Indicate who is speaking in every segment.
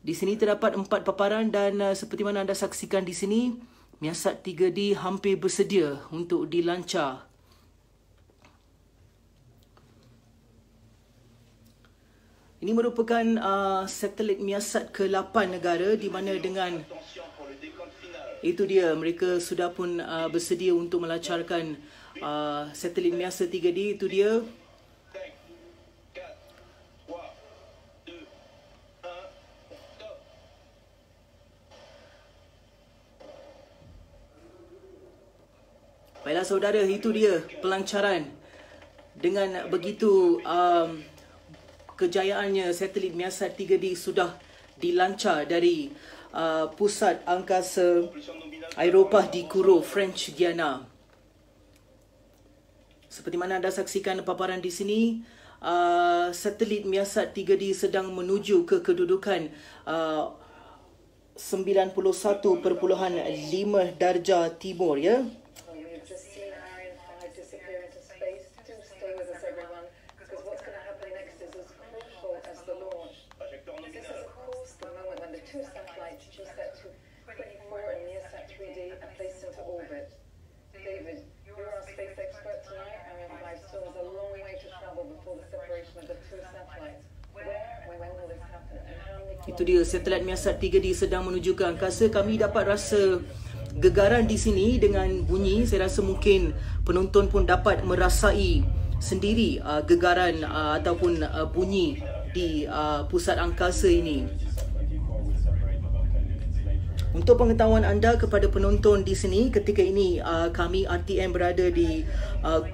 Speaker 1: Di sini terdapat 4 paparan dan seperti mana anda saksikan di sini, MEASAT-3d hampir bersedia untuk dilancar. Ini merupakan satelit MEASAT ke-8 negara, di mana dengan itu dia, mereka sudah pun bersedia untuk melancarkan satelit MEASAT-3d. Itu dia. Baiklah saudara, itu dia pelancaran. Dengan begitu kejayaannya, satelit MEASAT-3d sudah dilancar dari pusat angkasa Eropah di Kourou, French Guiana. Seperti mana anda saksikan paparan di sini, satelit MEASAT-3d sedang menuju ke kedudukan 91.5 darjah timur, ya. Itu dia, satelit MEASAT-3d sedang menuju ke angkasa. Kami dapat rasa gegaran di sini dengan bunyi. Saya rasa mungkin penonton pun dapat merasai sendiri gegaran ataupun bunyi di pusat angkasa ini. Untuk pengetahuan anda kepada penonton di sini, ketika ini kami RTM berada di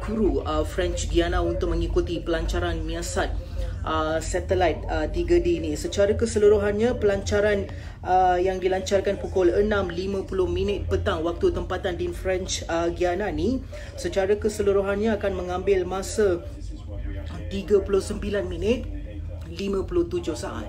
Speaker 1: Kourou, French Guiana untuk mengikuti pelancaran MEASAT satelit 3D ini. Secara keseluruhannya, pelancaran yang dilancarkan pukul 6.50 petang waktu tempatan di French Guiana ni, secara keseluruhannya akan mengambil masa 39 minit 57 saat.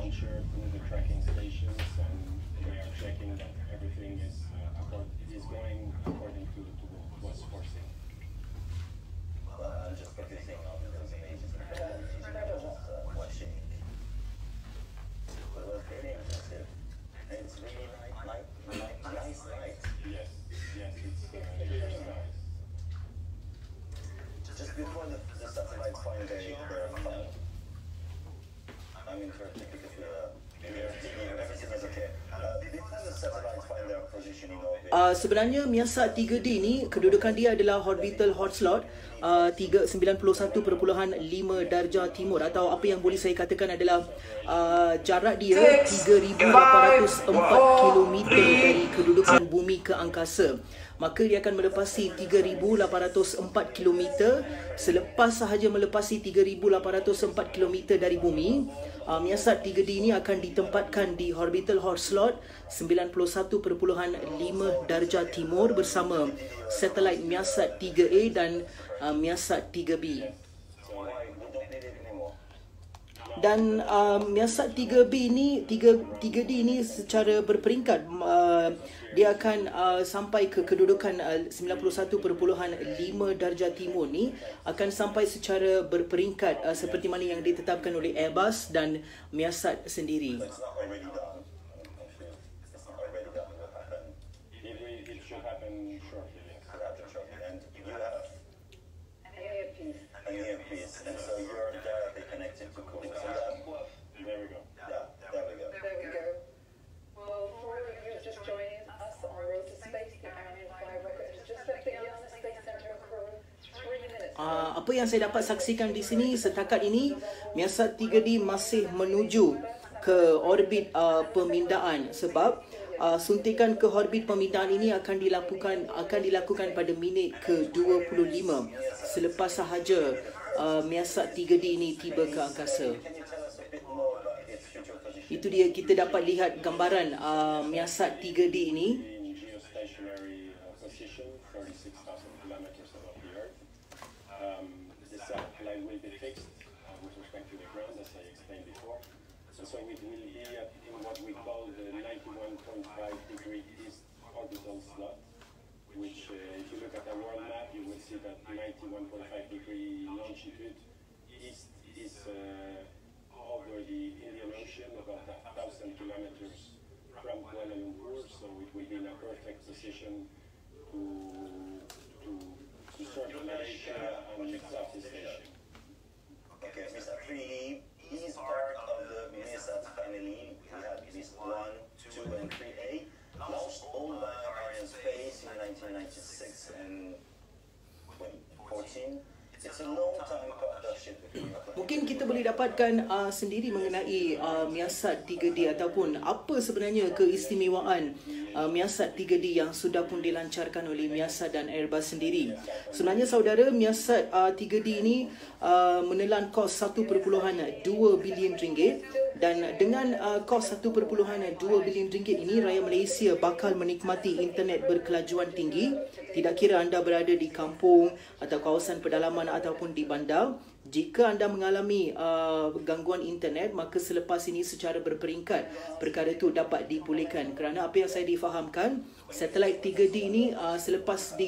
Speaker 2: Before the satellites find their home, I'm interested because everything is okay. Before the satellites find their position in orbit.
Speaker 1: Sebenarnya MEASAT-3d ni kedudukan dia adalah orbital hot slot 91.5 darjah timur, atau apa yang boleh saya katakan adalah jarak dia 3,804 km dari kedudukan bumi ke angkasa. Maka dia akan melepasi 3,804 km. Selepas sahaja melepasi 3,804 km dari bumi, MEASAT-3d ini akan ditempatkan di orbital hot slot 91.5 darjah timur bersama satelit MEASAT-3A dan MEASAT-3B. Dan MEASAT-3B ini, 3D ini secara berperingkat, dia akan sampai ke kedudukan 91.5 darjah timur ni, akan sampai secara berperingkat seperti mana yang ditetapkan oleh Airbus dan MEASAT sendiri. Apa yang saya dapat saksikan di sini setakat ini, MEASAT-3d masih menuju ke orbit pemindaan, sebab suntikan ke orbit pemindaan ini akan dilakukan pada minit ke-25 selepas sahaja MEASAT-3d ini tiba ke angkasa. Itu dia, kita dapat lihat gambaran MEASAT-3d ini.
Speaker 3: So it will be in what we call the 91.5 degree east orbital slot, which if you look at the world map, you will see that 91.5 degree longitude east is over the Indian Ocean, about 1,000 kilometers
Speaker 2: MEASAT-3d is part of the MEASAT family. We have MEASAT 1, 2, and 3A, launched all by Ariane Spece in 1996 and 2014. It's a long-time partnership between our
Speaker 1: Mungkin kita boleh dapatkan sendiri mengenai MEASAT-3d ataupun apa sebenarnya keistimewaan MEASAT-3d yang sudah pun dilancarkan oleh MEASAT dan Airbus sendiri. Sebenarnya saudara, MEASAT-3d ini menelan kos 1.2 bilion ringgit, dan dengan kos 1.2 bilion ringgit ini, rakyat Malaysia bakal menikmati internet berkelajuan tinggi, tidak kira anda berada di kampung atau kawasan pedalaman ataupun di bandar. Jika anda mengalami gangguan internet, maka selepas ini secara berperingkat perkara itu dapat dipulihkan. Kerana apa yang saya difahamkan, satelit 3D ini selepas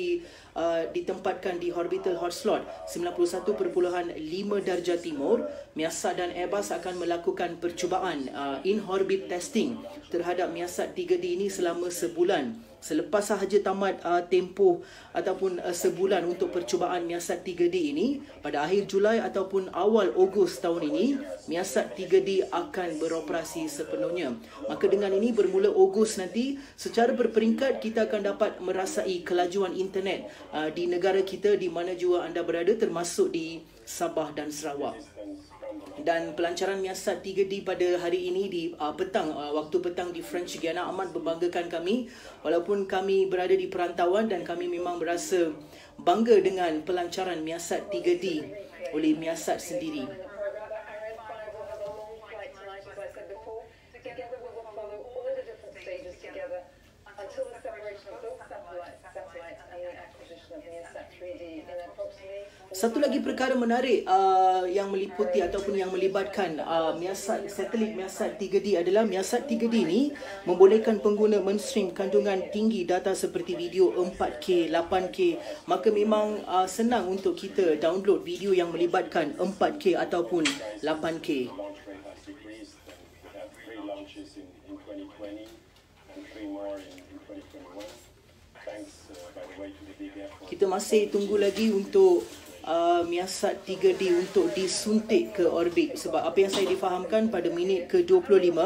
Speaker 1: ditempatkan di orbital hot slot 91.5 darjah timur, MEASAT dan Airbus akan melakukan percubaan in-orbit testing terhadap MEASAT-3D ini selama sebulan. Selepas sahaja tamat tempoh ataupun sebulan untuk percubaan MEASAT-3D ini, pada akhir Julai ataupun awal Ogos tahun ini, MEASAT-3D akan beroperasi sepenuhnya. Maka dengan ini, bermula Ogos nanti, secara berperingkat kita akan dapat merasai kelajuan internet di negara kita di mana jua anda berada, termasuk di Sabah dan Sarawak. Dan pelancaran MEASAT-3D pada hari ini di petang, waktu petang di French Guiana amat membanggakan kami. Walaupun kami berada di perantauan, dan kami memang berasa bangga dengan pelancaran MEASAT-3D oleh MEASAT sendiri. Satu lagi perkara menarik yang meliputi ataupun yang melibatkan satelit MEASAT-3D adalah MEASAT-3D ini membolehkan pengguna menstream kandungan tinggi data seperti video 4K, 8K. Maka memang senang untuk kita download video yang melibatkan 4K ataupun 8K. Kita masih tunggu lagi untuk MEASAT-3D untuk disuntik ke orbit. Sebab apa yang saya difahamkan, pada minit ke-25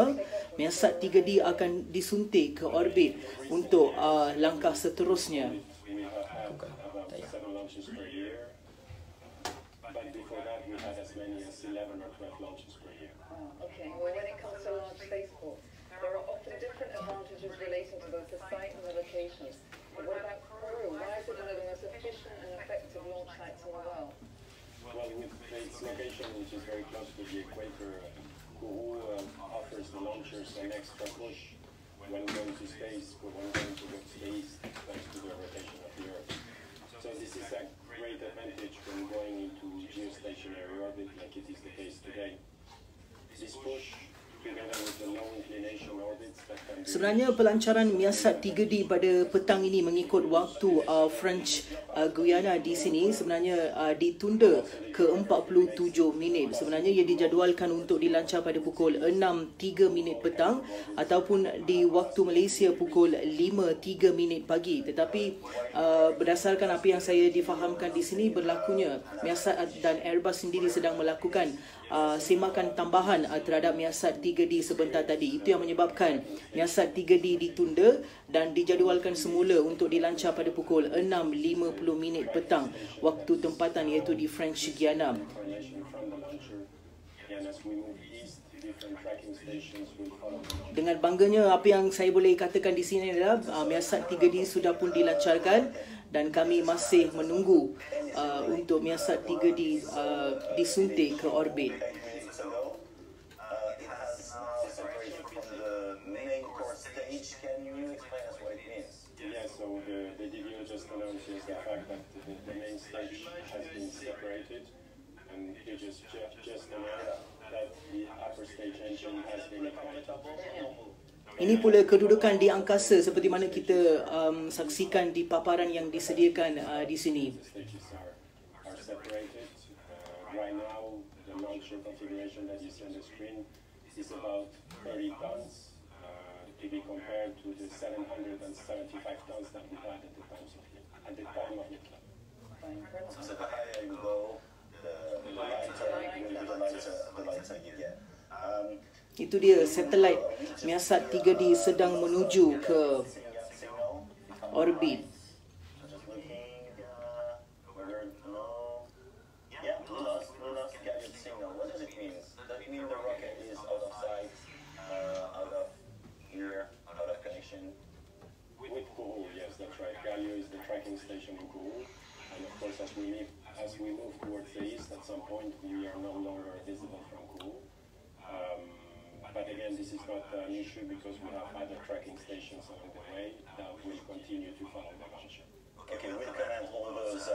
Speaker 1: MEASAT-3D akan disuntik ke orbit untuk langkah seterusnya.
Speaker 4: There are often different advantages relating to both the site and the location. But what about Kourou? Why is it one of the most efficient and effective launch sites in the world?
Speaker 3: Well, with its location, which is very close to the equator, Kourou offers the launchers an extra push when going to space, when going to space, thanks to the rotation of the Earth. So this is a great advantage when going into geostationary orbit, like it is the case today. This push,
Speaker 1: sebenarnya pelancaran MEASAT-3D pada petang ini mengikut waktu French Guiana di sini sebenarnya ditunda ke 47 minit. Sebenarnya ia dijadualkan untuk dilancar pada pukul 6.03 petang ataupun di waktu Malaysia pukul 5.03 pagi. Tetapi berdasarkan apa yang saya difahamkan di sini, berlakunya MEASAT dan Airbus sendiri sedang melakukan semakan tambahan terhadap MEASAT-3D sebentar tadi. Itu yang menyebabkan MEASAT-3D ditunda dan dijadualkan semula untuk dilancar pada pukul 6.50 petang waktu tempatan, iaitu di French Guiana. Dengan bangganya, apa yang saya boleh katakan di sini adalah MEASAT-3D sudah pun dilancarkan dan kami masih menunggu untuk MEASAT-3D disuntik ke orbit.
Speaker 3: So the video just announces the fact that the main stage has been separated, and it just announced that the upper stage engine has been ignited.
Speaker 1: Ini pula kedudukan di angkasa seperti mana kita saksikan di paparan yang disediakan di sini.
Speaker 3: The stages are separated. Right now, the launcher configuration that you see on the screen is about 30 tons. To be compared to the 775 tons that we had at the time of the club.
Speaker 2: So the higher you go, the lighter the lighter you get.
Speaker 1: Itu dia, satelit MEASAT-3d sedang menuju ke orbit.
Speaker 2: Just looking, no. Yeah, Luna's gathered signal. What does it mean? Does it mean the rocket is out of sight, out of ear, out of connection?
Speaker 3: With Kourou, yes, that's right. Galio is the tracking station in Kourou, and of course, as we move towards the east, at some point we are no longer visible from Kourou. But again, this is not an issue because we have other tracking stations along the way that will continue to follow the launcher.
Speaker 2: Okay, we'll connect all those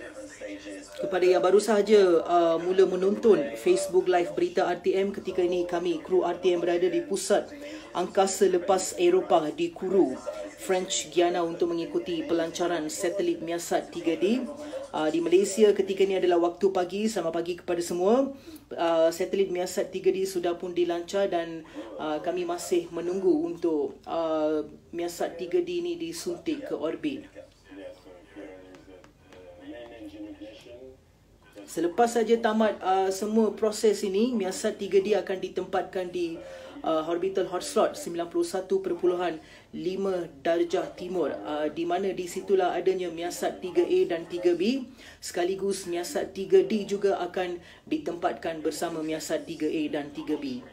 Speaker 2: different stages.
Speaker 1: Kepada yang baru sahaja mula menonton Facebook Live Berita RTM, ketika ini kami, kru RTM berada di pusat angkasa lepas Eropah di Kourou, French Guiana untuk mengikuti pelancaran satelit MEASAT-3d. Di Malaysia ketika ini adalah waktu pagi. Selamat pagi kepada semua. Satelit MEASAT-3d sudah pun dilancar dan kami masih menunggu untuk MEASAT-3d ini disuntik ke orbit. Selepas saja tamat semua proses ini, MEASAT-3d akan ditempatkan di orbital hot slot 91.5 darjah timur, di mana di situlah adanya MEASAT-3A dan 3B. Sekaligus MEASAT-3D juga akan ditempatkan bersama MEASAT-3A dan 3B.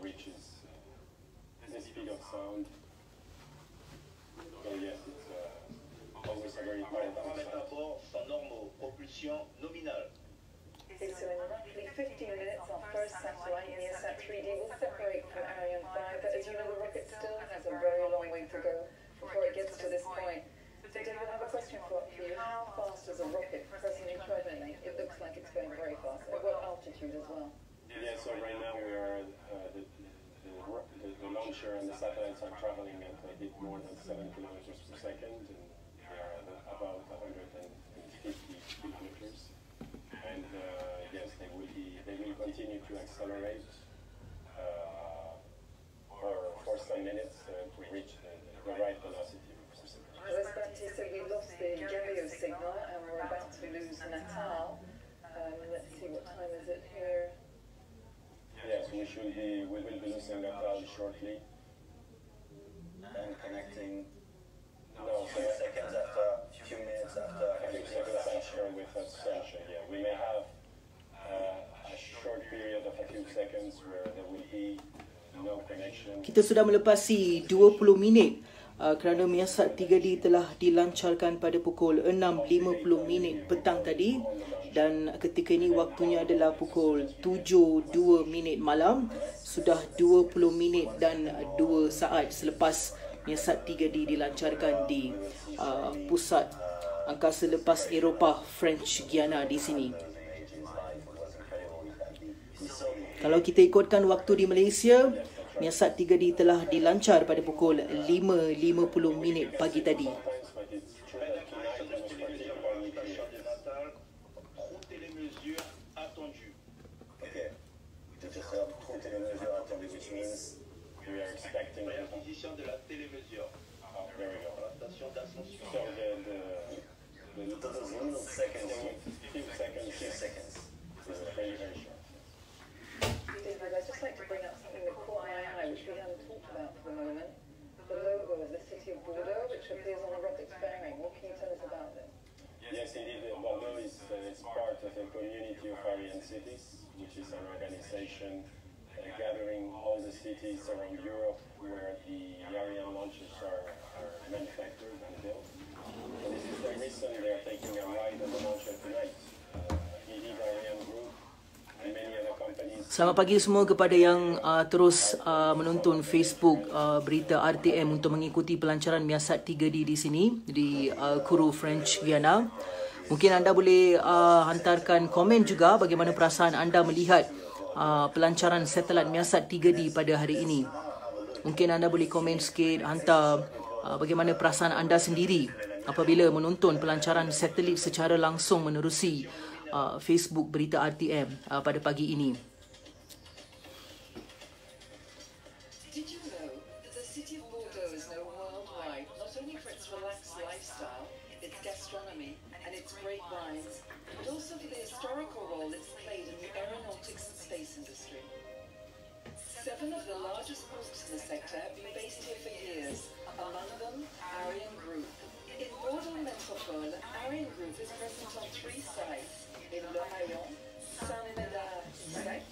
Speaker 4: So in roughly 15 minutes, our first satellite, MEASAT-3d, will separate from Ariane 5. But as you know, the rocket still has a very long way to go before it gets to this point. So David, I have a question for you. How fast is a rocket presently traveling? It looks like it's going very fast. At what altitude as well?
Speaker 3: Yeah, so right now we are, the launcher and the satellites are traveling at a bit more than 7 kilometers per second, and they are at about 150 kilometers. And yes, they will continue to accelerate for some minutes to reach the right velocity.
Speaker 4: I was about to say we lost the Galio signal and we're about to lose Natal. Let's see, what time is it here?
Speaker 3: Yes, we will be losing Natal shortly.
Speaker 2: And connecting
Speaker 3: No,
Speaker 2: a few seconds after, a few minutes after.
Speaker 3: a few seconds after with Ascension, yeah. We may have a short period of a few seconds where there will be no connection.
Speaker 1: Kita sudah melepasi 20 minit kerana MEASAT-3d telah dilancarkan pada pukul 6.50 petang tadi, dan ketika ini waktunya adalah pukul 7.02 malam. Sudah 20 minit dan 2 saat selepas MEASAT-3d dilancarkan di pusat angkasa lepas Eropah French Guiana di sini. Kalau kita ikutkan waktu di Malaysia, MEASAT-3d telah dilancar pada pukul 5.50 pagi tadi.
Speaker 2: Which means
Speaker 3: We are expecting
Speaker 5: La condition de la télémesure.
Speaker 3: there we go.
Speaker 5: La station d'ascension.
Speaker 3: So
Speaker 2: those little seconds,
Speaker 3: few seconds,
Speaker 2: few seconds.
Speaker 3: is very, very short.
Speaker 4: David, I'd just like to bring up something that caught my eye, which we haven't talked about for the moment. The logo of the city of Bordeaux, which appears on the rocket's bearing. What can you tell us about this?
Speaker 3: Yes, indeed. Bordeaux is part of the community of Ariane cities, which is an organization gathering all the cities around Europe where the Ariane launches are manufactured and built. So this is the reason they are taking a ride on the launcher tonight. Indeed, Ariane Group and many other companies.
Speaker 1: Selamat pagi semua kepada yang terus menonton Facebook Berita RTM untuk mengikuti pelancaran MEASAT-3d di sini di Kourou, French Guiana. Mungkin anda boleh hantarkan komen juga bagaimana perasaan anda melihat pelancaran satelit MEASAT-3d pada hari ini. Mungkin anda boleh komen sikit, hantar bagaimana perasaan anda sendiri apabila menonton pelancaran satelit secara langsung menerusi Facebook Berita RTM pada pagi ini.
Speaker 4: Did you know that the city of Bordeaux is known worldwide not only for its relaxed lifestyle, its gastronomy, and its great wines, but also for the historical role it's played in the aeronautics and space industry. 7 of the largest groups in the sector have been based here for years, among them Ariane Group. In Bordeaux Métropole, Ariane Group is present on 3 sites, in Le Haillon, Saint-Médard-Sec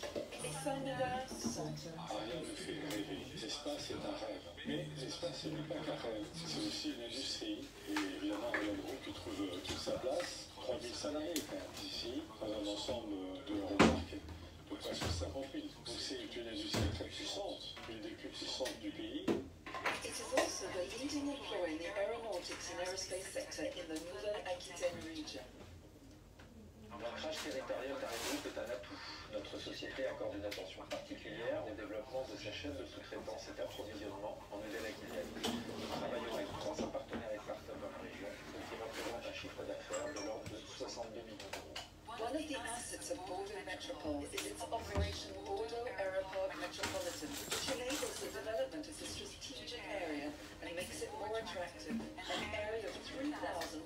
Speaker 4: et Saint-Médard-Centre.
Speaker 3: Ariane me fait rêver. L'espace est un rêve. Mais l'espace, ce n'est pas qu'un rêve, c'est aussi une industrie. Et évidemment, Ariane Group y trouve toute sa place. 3000 salariés quand même ici, dans un ensemble de remarques de presque 50 000. Donc c'est une industrie très puissante, une des plus puissantes du pays.
Speaker 4: It is also the leading employer in the aeronautics and aerospace sector in the Nouvelle-Aquitaine region.
Speaker 6: L'ancrage territorial d'Ariane Group est un atout. Notre société accorde une attention particulière au développement de sa chaîne de sous-traitance et d'approvisionnement en Nouvelle-Aquitaine. Nous travaillons avec 300 partenaires et startups dans la région, qui représentent un chiffre d'affaires de l'ordre de 62 millions d'euros.
Speaker 4: One of the assets of Bordeaux Métropole is its operation Bordeaux Aéroport Metropolitan, which enables the development of the strategic area and makes it more attractive. An area of 3,400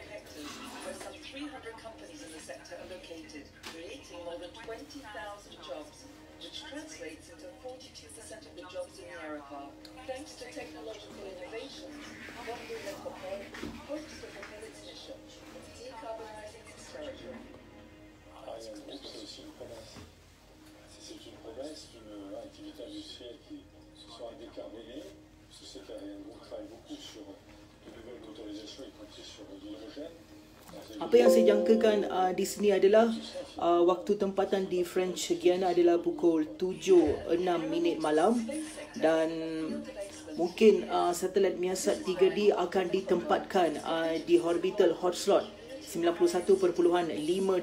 Speaker 4: hectares, where some 300 companies in the sector are located, creating more than 20,000 jobs, which translates into 42% of the jobs in the aeropark. Thanks to technological innovations, Bordeaux Métropole hopes to fulfill its mission of decarbonizing its territory.
Speaker 3: Ariane Group, c'est aussi une promesse. C'est une promesse d'une activité industrielle qui soit décarbonée. Je sais qu'Ariane Group travaille beaucoup sur de nouvelles motorisations, y compris sur l'hydrogène.
Speaker 1: Apa yang saya jangkakan di sini adalah waktu tempatan di French Guiana adalah pukul 7.06 malam dan mungkin satelit MEASAT-3d akan ditempatkan di orbital hot slot 91.5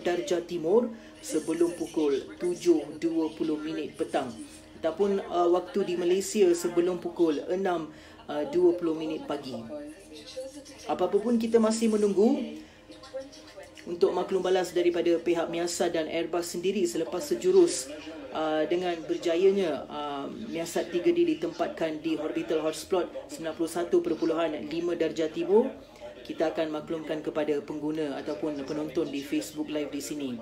Speaker 1: darjah timur sebelum pukul 7.20 petang ataupun waktu di Malaysia sebelum pukul 6.20 pagi. Apa-apa pun kita masih menunggu untuk maklum balas daripada pihak MEASAT dan Airbus sendiri selepas sejurus dengan berjayanya MEASAT-3d ditempatkan di orbital hotspot 91.5 darjah timur. Kita akan maklumkan kepada pengguna ataupun penonton di Facebook Live di sini.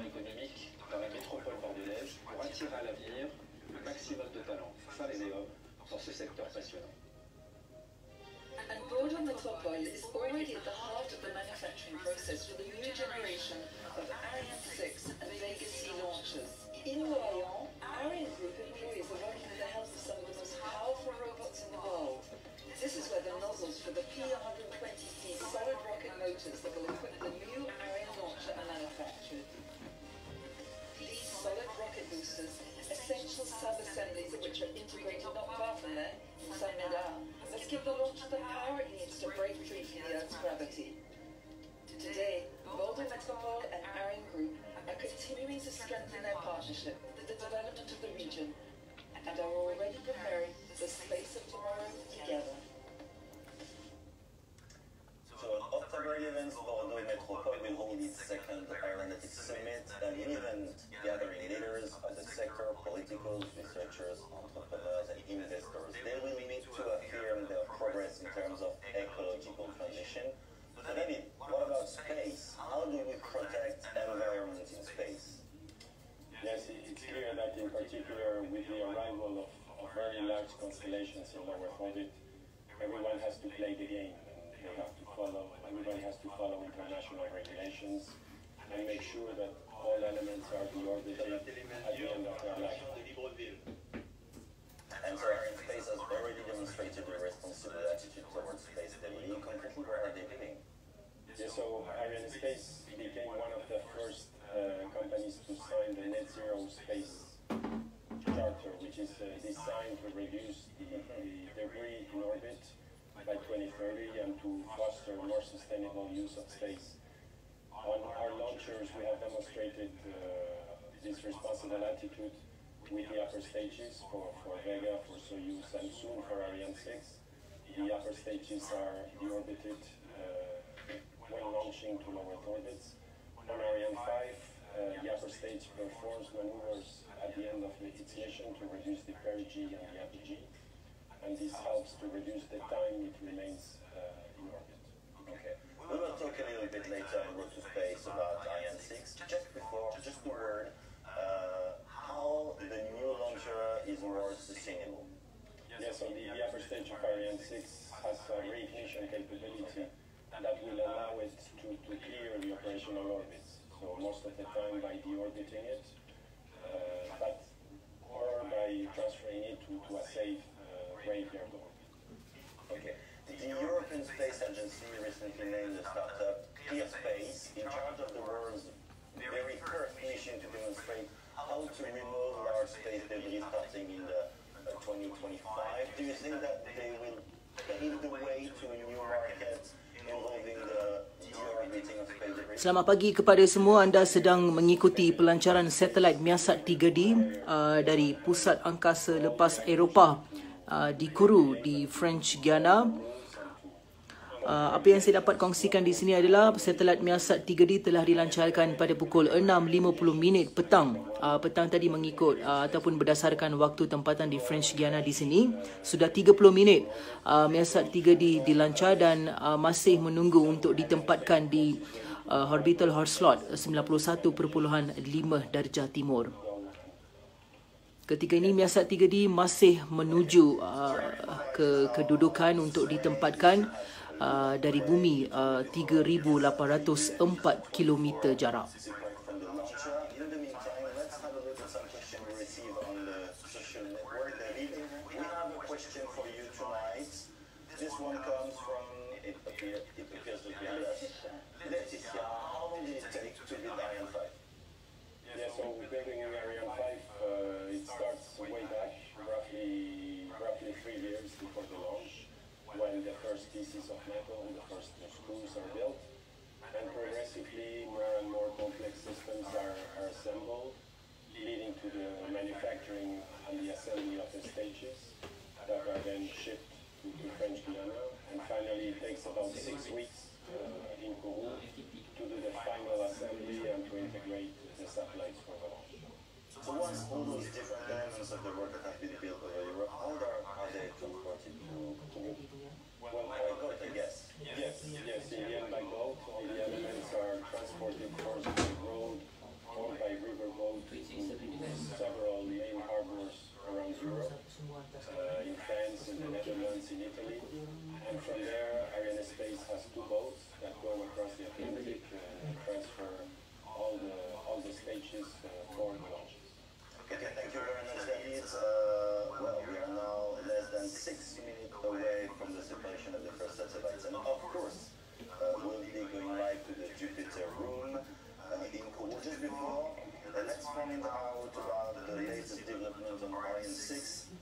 Speaker 4: And Bordeaux Métropole is already at the heart of the manufacturing process for the new generation of Ariane 6 and Vega C launchers. In Guiana, Ariane Group employees are working with the help of some of the most powerful robots in the world. This is where the nozzles for the P120C solid rocket motors that will equip the new Ariane launcher are manufactured. These solid rocket boosters, essential sub-assemblies of which are integrated not far from there, in Saint-Médard, must give the launcher the power it needs to break free from the Earth's gravity. Today, Bordeaux Métropole and Ariane Group are continuing to strengthen their partnership for the development of the region and are already preparing the space of tomorrow together.
Speaker 2: So in October events, Bordeaux Métropole will hold its second Aeronautics Summit, an event gathering leaders of the sector, politicals, researchers, entrepreneurs and investors. They will meet to affirm their progress in terms of ecological transition. So David, what about space? How do we protect environment in space?
Speaker 3: Yes, it's clear that in particular with the arrival of very large constellations in lower orbit, everyone has to play the game. Everybody has to follow international regulations and make sure that all elements are deorbited at the end of their life.
Speaker 2: And so Ariane Space has already demonstrated a responsible attitude towards space delivery. Concretely, where are they living?
Speaker 3: Yeah, so Ariane Space became one of the first companies to sign the Net Zero Space Charter, which is designed to reduce the debris in orbit by 2030 and to foster more sustainable use of space. On our launchers, we have demonstrated this responsible attitude with the upper stages for Vega, for Soyuz, and soon for Ariane 6. The upper stages are deorbited when launching to lower orbits. On Ariane 5, the upper stage performs maneuvers at the end of its mission to reduce the perigee and the apogee. And this helps to reduce the time it remains in orbit.
Speaker 2: Okay. We will talk a little bit later on Road to Space about Ariane 6. Just before, just a word, how the new launcher is more sustainable.
Speaker 3: Yes, so the upper stage of Ariane 6 has a reignition capability that will allow it to clear the operational orbits. So most of the time by deorbiting it, or by transferring it to a safe graveyard orbit.
Speaker 2: Okay. The European Space Agency recently named the startup Spece in charge of the world's very first mission to demonstrate how to remove large space debris starting in 2025. Do you think that they will pave the way to a new market involving the deorbiting of space debris?
Speaker 1: Selamat pagi kepada semua. Anda sedang mengikuti pelancaran satelit MEASAT-3d dari Pusat Angkasa Lepas Eropah di Kourou di French Guiana. Apa yang saya dapat kongsikan di sini adalah satelit MEASAT-3d telah dilancarkan pada pukul 6.50 petang. Petang tadi mengikut ataupun berdasarkan waktu tempatan di French Guiana di sini. Sudah 30 minit MEASAT-3d dilancar dan masih menunggu untuk ditempatkan di orbital hot slot 91.5 darjah timur. Ketika ini MEASAT-3d masih menuju ke kedudukan untuk ditempatkan dari bumi 3,804 km jarak.
Speaker 2: From the launcher. In the meantime, let's have a look at some questions we received on the social network. David, we have a question for you tonight. This one comes from, it appears to be Laetitia. How long did it take to build Ariane 5?
Speaker 3: Yeah, so building an Ariane 5, it starts way back, roughly 3 years before the launch, when the first pieces of metal, the first screws are built, and progressively more and more complex systems are assembled, leading to the manufacturing and the assembly of the stages that are then shipped to French Guiana, and finally it takes about 6 weeks in Kourou to do the final assembly and to integrate the satellites for the launch.
Speaker 2: So once all those different elements of the rocket have been built over Europe, how are they transported to
Speaker 3: Well,
Speaker 2: by boat, I guess?
Speaker 3: yes, in the end by boat. All the elements are transported first by road or by river boat to several main harbors around Europe, in France, in the Netherlands, in Italy. And from there, Ariane Space has 2 boats that go across the Atlantic and transfer all the stages for the launches.
Speaker 2: Okay, thank you very much, David. Well, we are now less than 6 minutes away from the separation of the first satellites, and of course, we'll be going live to the Jupiter room in Kourou. Just before, let's find out about the latest developments on Ariane 6.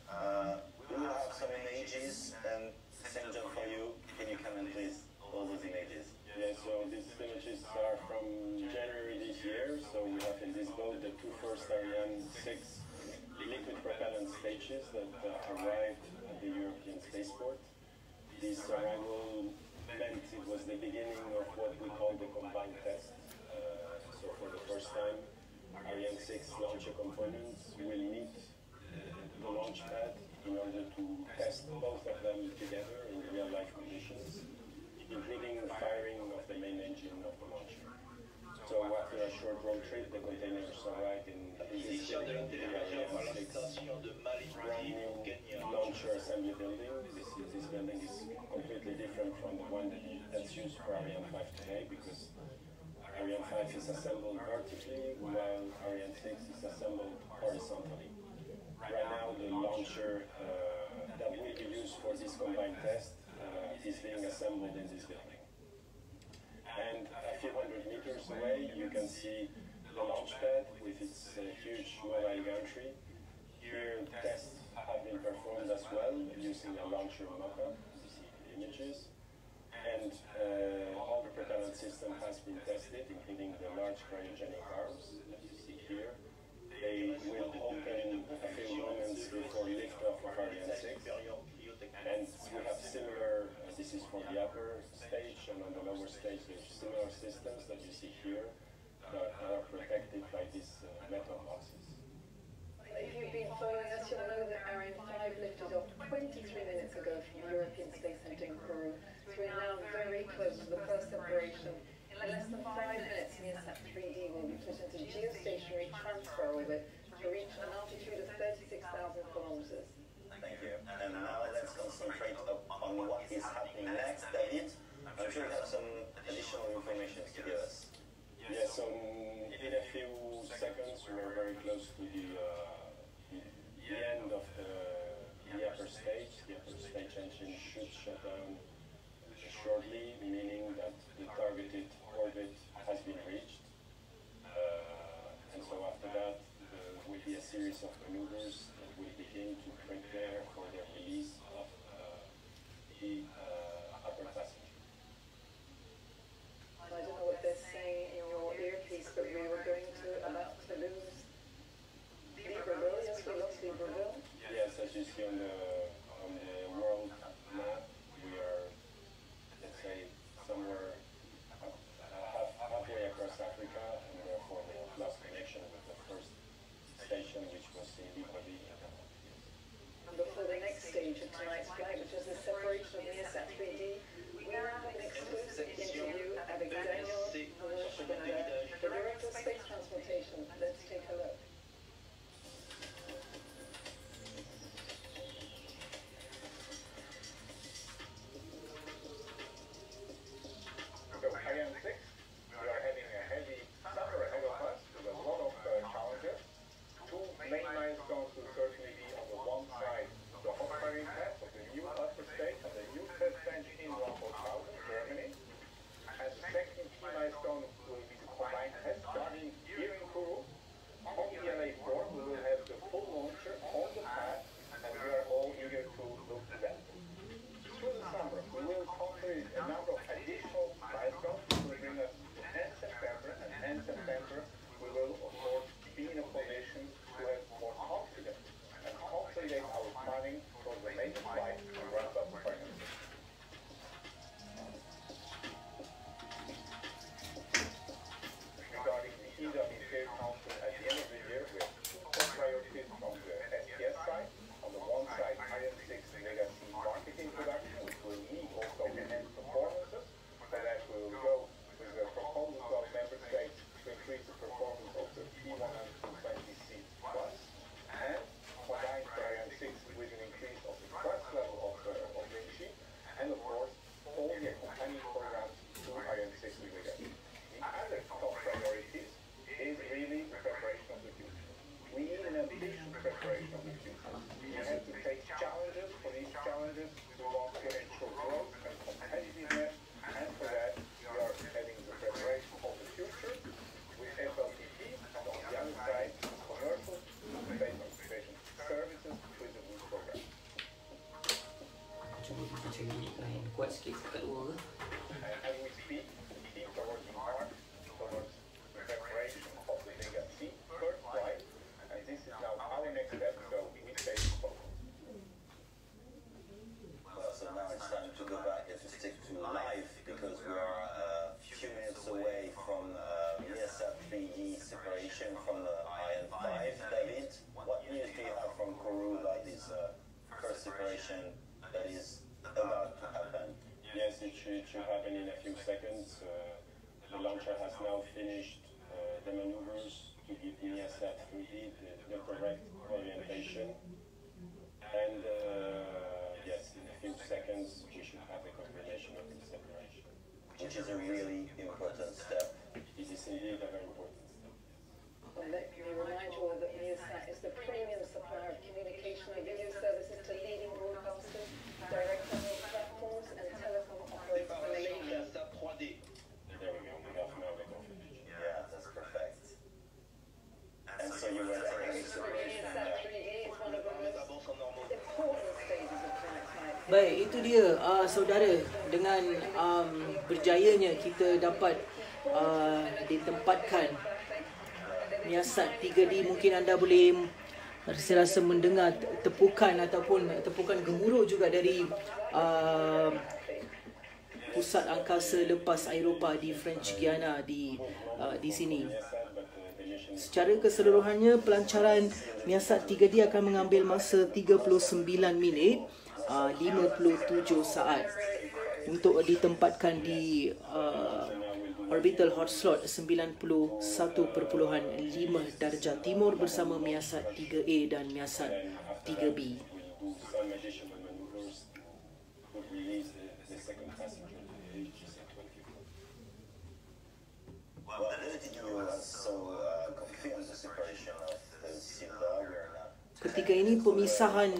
Speaker 2: We will have some images, and same job for you. Can you comment, please, all those images?
Speaker 3: Yeah, so these images are from January this year. So we have in this boat the 2 first Ariane 6 liquid propellant stages that arrived at the European spaceport. This arrival meant it was the beginning of what we call the combined test. So for the first time, Ariane 6 launcher components will meet the launch pad in order to test both of them together in real-life conditions, including the firing of the main engine of the launcher. So after a short road trip, the containers arrived in this building, the Ariane 6 brand new launcher assembly building. This building is completely different from the one that's used for Ariane 5 today, because Ariane 5 is assembled vertically, while Ariane 6 is assembled horizontally. Right now, the launcher that will be used for this combined test is being assembled in this building. And a few hundred meters away, you can see the launch pad with its huge mobile gantry. Here, tests have been performed as well using a launcher mock-up. You see the images. And all the propellant system has been tested, including the large cryogenic arms that you see here. They will open a few moments before liftoff of Ariane 6. And we have similar, this is for the upper stage, and on the lower stage there's similar systems that you see here that are protected by these metal boxes.
Speaker 4: If you've been following us, you'll know that Ariane 5 lifted off 23 minutes ago from the European Space Center in Kourou. So we're now very close close to the first separation. In less than 5 minutes, MEASAT-3d will be put into geostationary transfer orbit to reach an altitude of 36,000 kilometers.
Speaker 2: Thank you. And now let's concentrate on what is happening next, David. I'm sure you have some additional information to give us.
Speaker 3: Yes, in a few seconds we're very close to the end of the upper stage. The upper stage engine should shut down shortly, meaning that the targeted orbit has been reached. And so after that, there will be a series of maneuvers that will begin to prepare for the release of the upper passenger.
Speaker 4: I don't know what they're saying in your earpiece, but we were about to lose Libreville. Yes, we lost Libreville.
Speaker 3: Yes, as you see on the world map, we are, let's say, somewhere halfway across Africa, and therefore we have lost connection with the first station, which was in Libreville.
Speaker 4: And before the next stage of tonight's flight, which is the separation of MEASAT-3d, we now have an exclusive interview avec Daniel, the director of space transportation. Let's take a look.
Speaker 7: So Ariane 6, we are having a heavy summer ahead of us with a lot of challenges. Two main milestones will certainly be on the one side, the hot firing test of the new upper stage and the new test bench in 1000, Germany. And the second key milestone will be the combined test starting here in Kourou. On the LA4, we will have the full launcher on the pad, and we are all eager to look at that. Through the summer, we will complete a number of additional milestones which will bring us to end September, and end September we will, of course, be in a position to have more confidence and consolidate our planning for the main flight and ramp up pregnancy. Regarding the EWK Council at the end of the year, we have two top priorities from the SPS side. On the one side, Ariane 6 legacy marketing production, which will need also enhanced performances. For that, we will go with the proposals of member states to increase the performance of the P120C Plus, and combine for Ariane 6 with an increase of the thrust level of Vinci, and of course, all the accompanying programs to Ariane 6 legacy. The other top priorities is really the preparation of the future. We need an ambitious preparation of the future. We have to take challenges. For these challenges, we want to ensure growth and competitiveness, and for that, we are having the preparation of the future with FLTP, and on the other side, commercial space observation services with the BOOST program.
Speaker 1: Cuba kita cari yang kuat sikit kat luar ke?
Speaker 7: And as we speak, teams are working hard towards the preparation of the legacy first flight, and this is now our next step, so we stay focused.
Speaker 2: Well, so now it's time to go back and to stick to live, because we are a few minutes away from MEASAT-3d separation from the Ariane 5. David, what news do you have from Kourou about this first separation that is about to happen?
Speaker 3: Yes, it should happen in a few seconds. The launcher has now finished the maneuvers to give MEASAT-3d the correct orientation. And yes, in a few seconds we should have a confirmation of the separation.
Speaker 2: Which is a really important step.
Speaker 3: It is indeed a very important step.
Speaker 4: And let me remind you all that MEASAT is the premium supplier of communication and video services to leading broadcasters, direct channel platforms, and telecom operators in Malaysia.
Speaker 5: MEASAT-3d.
Speaker 3: There we go, we have now the confirmation.
Speaker 2: Yeah, that's perfect. And so you were saying separation.
Speaker 4: MEASAT-3d is one of the most important stages of tonight's flight.
Speaker 1: Baik, itu dia saudara, dengan berjayanya kita dapat ditempatkan MEASAT-3d. Mungkin anda boleh rasa mendengar tepukan ataupun tepukan gemuruh juga dari pusat angkasa lepas Eropah di French Guiana di sini. Secara keseluruhannya, pelancaran MEASAT-3d akan mengambil masa 39 minit 57 saat. untuk ditempatkan di orbital hot slot 91.5 darjah timur bersama MEASAT-3A dan MEASAT-3b.
Speaker 3: Some additional maneuvers would release the second passenger, the MEASAT-24.
Speaker 2: Well, did you also confirm the separation of the Silva? We're not.
Speaker 1: Ketika ini pemisahan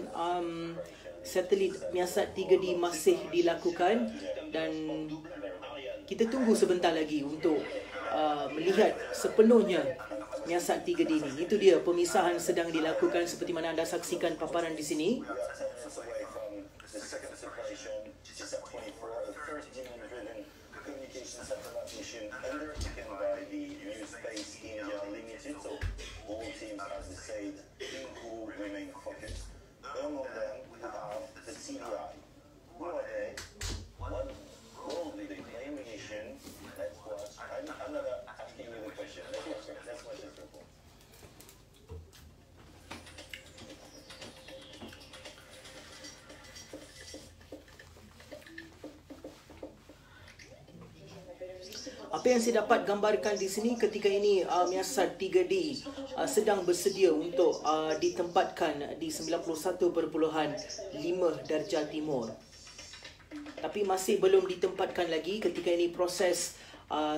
Speaker 1: satelit MEASAT-3D masih dilakukan dan kita tunggu sebentar lagi untuk melihat sepenuhnya MEASAT-3D ini. Itu dia, pemisahan sedang dilakukan seperti mana anda saksikan paparan di sini.
Speaker 2: Away from the second separation, MEASAT-24, a first human-driven communication satellite mission undertaken by the new Spece India Limited. So all teams, as they said, in Kourou remain focused. Among them, we have the CDI. Who are they? What role do they play in the mission? Let's watch. I'm not asking you the question. Let's watch this report.
Speaker 1: Apa yang saya dapat gambarkan di sini ketika ini MEASAT-3D sedang bersedia untuk ditempatkan di 91.5 darjah timur. Tapi masih belum ditempatkan lagi. Ketika ini proses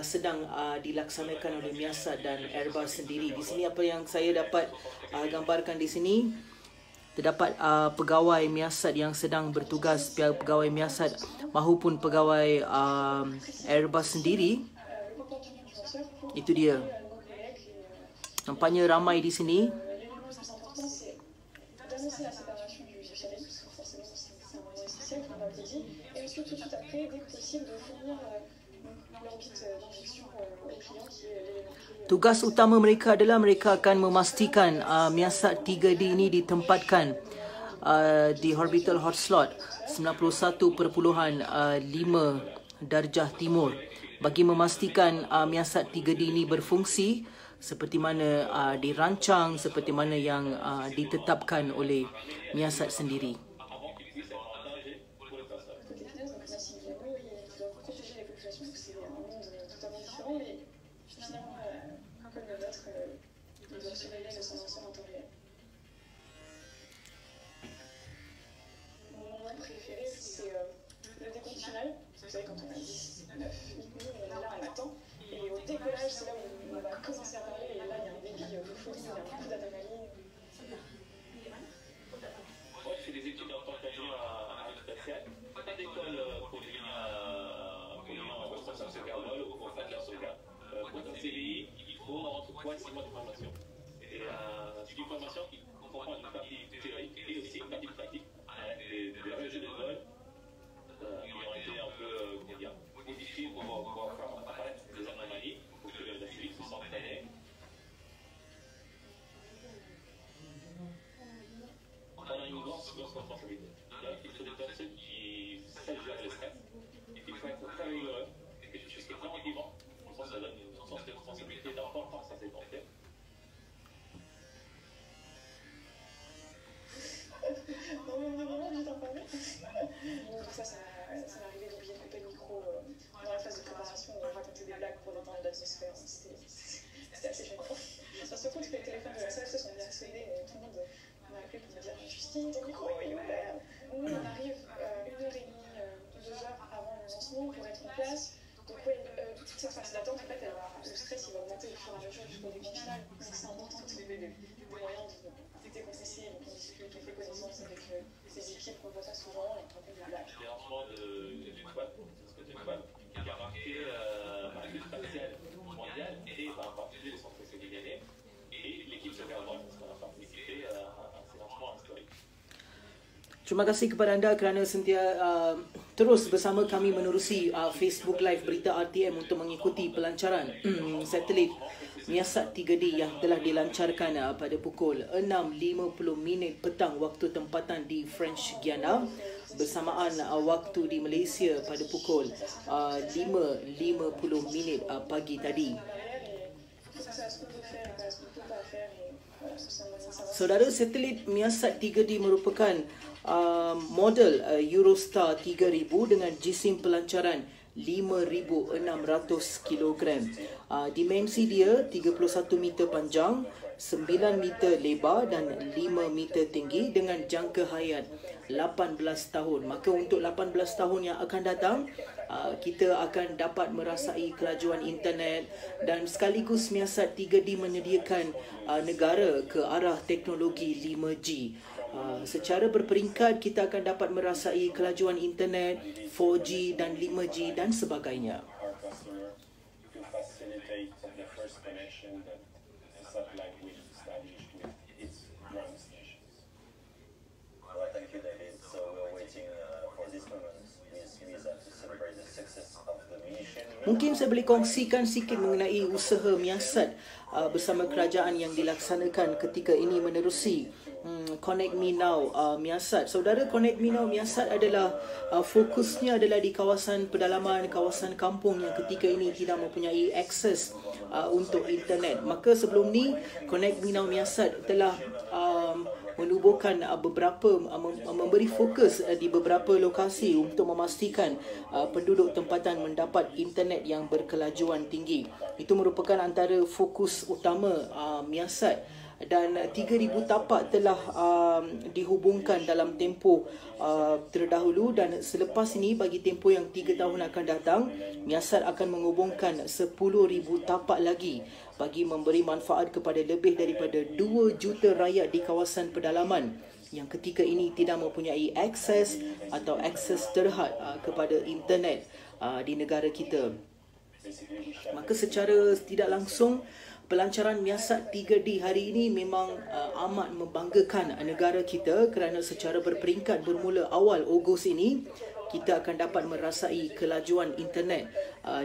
Speaker 1: sedang dilaksanakan oleh MEASAT dan Airbus sendiri. Di sini apa yang saya dapat gambarkan di sini, terdapat pegawai MEASAT yang sedang bertugas, pegawai MEASAT maupun pegawai Airbus sendiri. Itu dia. Nampaknya ramai di sini. Tugas utama mereka adalah mereka akan memastikan MEASAT-3D ini ditempatkan di orbital hot slot 91.5 darjah timur bagi memastikan MEASAT-3D ini berfungsi seperti mana dirancang, seperti mana yang ditetapkan oleh MEASAT sendiri. Terima kasih kepada anda kerana terus bersama kami menerusi Facebook Live Berita RTM untuk mengikuti pelancaran satelit MEASAT-3D yang telah dilancarkan pada pukul 6.50 petang waktu tempatan di French Guiana bersamaan waktu di Malaysia pada pukul 5.50 pagi tadi. Saudara, satelit MEASAT-3d merupakan model Eurostar 3000 dengan jisim pelancaran 5,600 kg. Dimensi dia 31 meter panjang, 9 meter lebar dan 5 meter tinggi dengan jangka hayat 18 tahun. Maka untuk 18 tahun yang akan datang, kita akan dapat merasai kelajuan internet dan sekaligus MEASAT-3d menyediakan negara ke arah teknologi 5G. Secara berperingkat kita akan dapat merasai kelajuan internet 4G dan 5G dan sebagainya.
Speaker 3: Our customer to facilitate the first connection that the satellite will establish with its ground stations.
Speaker 2: Well, thank you, David. So we're waiting for this moment. MEASAT to celebrate the success of the mission.
Speaker 1: Mungkin saya boleh kongsikan sikit mengenai usaha MEASAT bersama kerajaan yang dilaksanakan ketika ini menerusi Connect Me Now MEASAT. Saudara, Connect Me Now MEASAT adalah fokusnya adalah di kawasan pedalaman, kawasan kampung yang ketika ini tidak mempunyai akses untuk internet. Maka sebelum ni Connect Me Now MEASAT telah menubuhkan memberi fokus di beberapa lokasi untuk memastikan penduduk tempatan mendapat internet yang berkelajuan tinggi. Itu merupakan antara fokus utama MEASAT. Dan 3,000 tapak telah dihubungkan dalam tempoh terdahulu, dan selepas ini bagi tempoh yang 3 tahun akan datang, MEASAT akan menghubungkan 10,000 tapak lagi bagi memberi manfaat kepada lebih daripada 2 juta rakyat di kawasan pedalaman yang ketika ini tidak mempunyai akses atau akses terhad kepada internet di negara kita. Maka secara tidak langsung, pelancaran MEASAT-3d hari ini memang amat membanggakan negara kita kerana secara berperingkat bermula awal Ogos ini kita akan dapat merasai kelajuan internet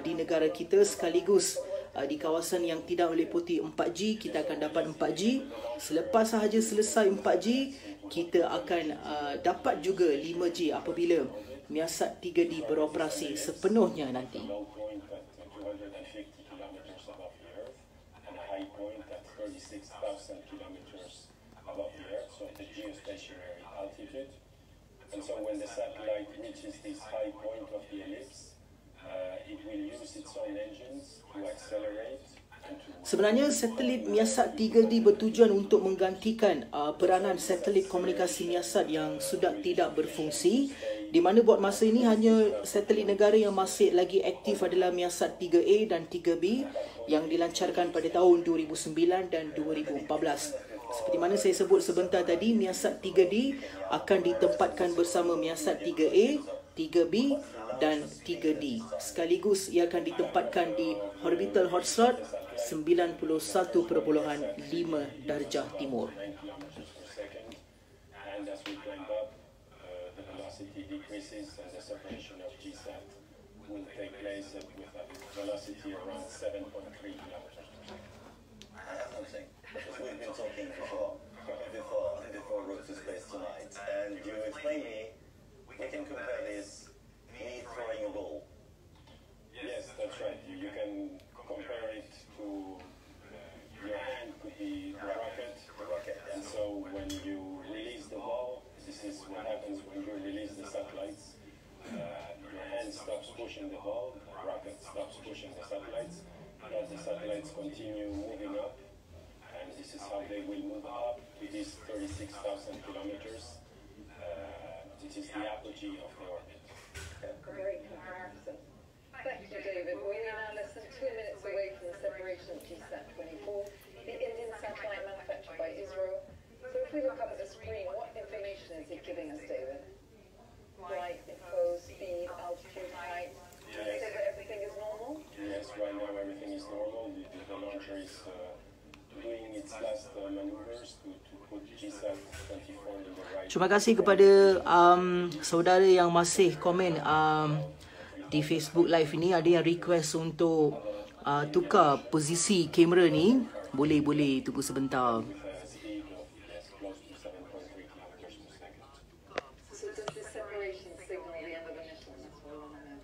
Speaker 1: di negara kita, sekaligus di kawasan yang tidak meliputi 4G kita akan dapat 4G. Selepas sahaja selesai 4G, kita akan dapat juga 5G apabila MEASAT-3d beroperasi sepenuhnya nanti.
Speaker 3: Point at 36,000 kilometers above the Earth, so at the geostationary altitude. And so when the satellite reaches this high point of the ellipse, it will use its own engines to accelerate.
Speaker 1: Sebenarnya satelit MEASAT-3d bertujuan untuk menggantikan peranan satelit komunikasi MEASAT yang sudah tidak berfungsi, di mana buat masa ini hanya satelit negara yang masih lagi aktif adalah MEASAT-3A dan 3B yang dilancarkan pada tahun 2009 dan 2014. Seperti mana saya sebut sebentar tadi, MEASAT-3d akan ditempatkan bersama MEASAT-3A, 3B dan 3D. Sekaligus ia akan ditempatkan di orbital hotslot 91.5 darjah timur.
Speaker 3: And as we climb up, the velocity decreases and the separation of GSAT will take place with a velocity around 7.3 kilometers per second.
Speaker 2: I have something, because we've been talking before Road to Space tonight, and you explained me, we can compare this me throwing a ball.
Speaker 3: Yes, that's right. You can compare it to your hand could be a rocket. And so when you release the ball, this is what happens when you release the satellites. Your hand stops pushing the ball, the rocket stops pushing the satellites, but the satellites continue moving up, and this is how they will move up to these 36,000 kilometers. This is the apogee of the orbit.
Speaker 4: Great comparison. Thank you, David. We are now less than 2 minutes away from the separation of GSAT-24, the Indian satellite manufactured by Israel. So if we look up at the screen, what information is it giving us, David? Flight info, speed, altitude, height. Do you say that everything is normal?
Speaker 3: Yes, right now everything is normal. The launcher is doing its last maneuvers to put GSAT-24 in the right.
Speaker 1: Terima kasih kepada saudara yang masih komen di Facebook Live ini. Ada yang request untuk tukar posisi kamera ni. Boleh tunggu sebentar.
Speaker 3: Speed of close to 7.3 kilometers per second.
Speaker 4: So does this separation signal the end of the mission? That's what I want to know.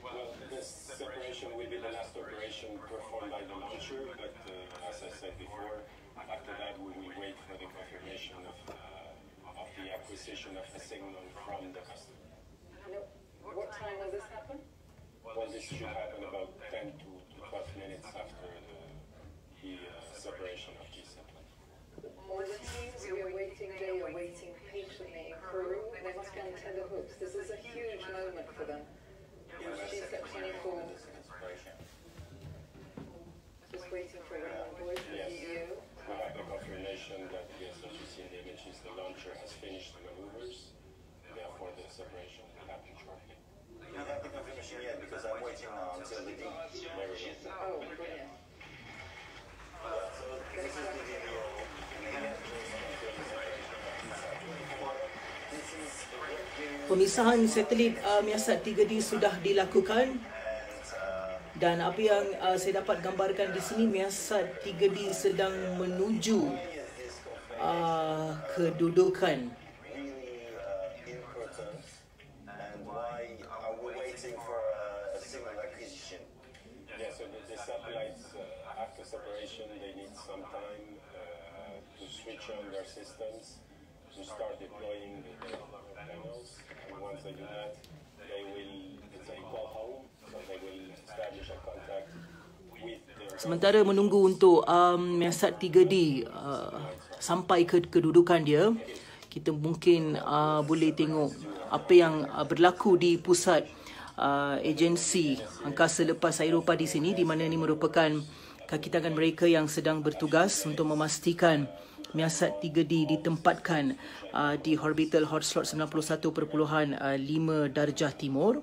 Speaker 3: Well, this separation will be the last operation performed by the launcher, but as I said before, After that, we will wait for the confirmation of the acquisition of a signal from the customer.
Speaker 4: What time will this happen?
Speaker 3: Well, this should happen about 10 to 12 minutes after the separation of G satellite.
Speaker 4: All the teams who are waiting there, are waiting patiently in Kourou. They must be on tender hooks. This is a huge moment for them. GSAT-24. Just waiting for an envoy from the EU.
Speaker 3: We have the confirmation that, yes, as you see in the images, the launcher has finished the maneuvers. Therefore, the separation will happen shortly.
Speaker 2: You don't have the confirmation yet because I'm waiting now until the D.
Speaker 4: Oh, brilliant.
Speaker 2: So this is the video. This is the review.
Speaker 1: Pemisahan satelit MEASAT-3d sudah dilakukan. Dan apa yang saya dapat gambarkan di sini, MEASAT-3d sedang menuju kedudukan.
Speaker 2: Really important, and why are we waiting for a signal acquisition?
Speaker 3: Yeah, so the satellites, after separation, they need some time to switch on their systems, to start deploying the panels. And once they do that, they will, let's say, call home, so they will establish a contact with their...
Speaker 1: Sementara menunggu untuk MEASAT-3d sampai ke kedudukan dia, kita mungkin boleh tengok apa yang berlaku di pusat agensi angkasa lepas Eropah di sini, di mana ini merupakan kaki tangan mereka yang sedang bertugas untuk memastikan MEASAT-3d ditempatkan di orbital hot slot 91.5 darjah timur,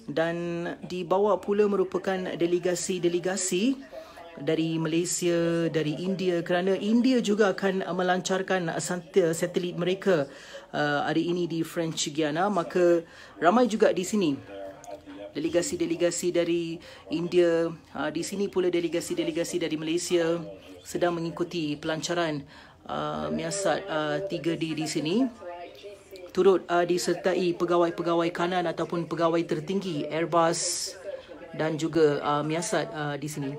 Speaker 1: dan dibawa pula merupakan delegasi-delegasi dari Malaysia, dari India, kerana India juga akan melancarkan satelit mereka hari ini di French Guiana. Maka ramai juga di sini delegasi-delegasi dari India, di sini pula delegasi-delegasi dari Malaysia sedang mengikuti pelancaran MEASAT-3d di sini. Turut disertai pegawai-pegawai kanan ataupun pegawai tertinggi Airbus dan juga MEASAT di sini.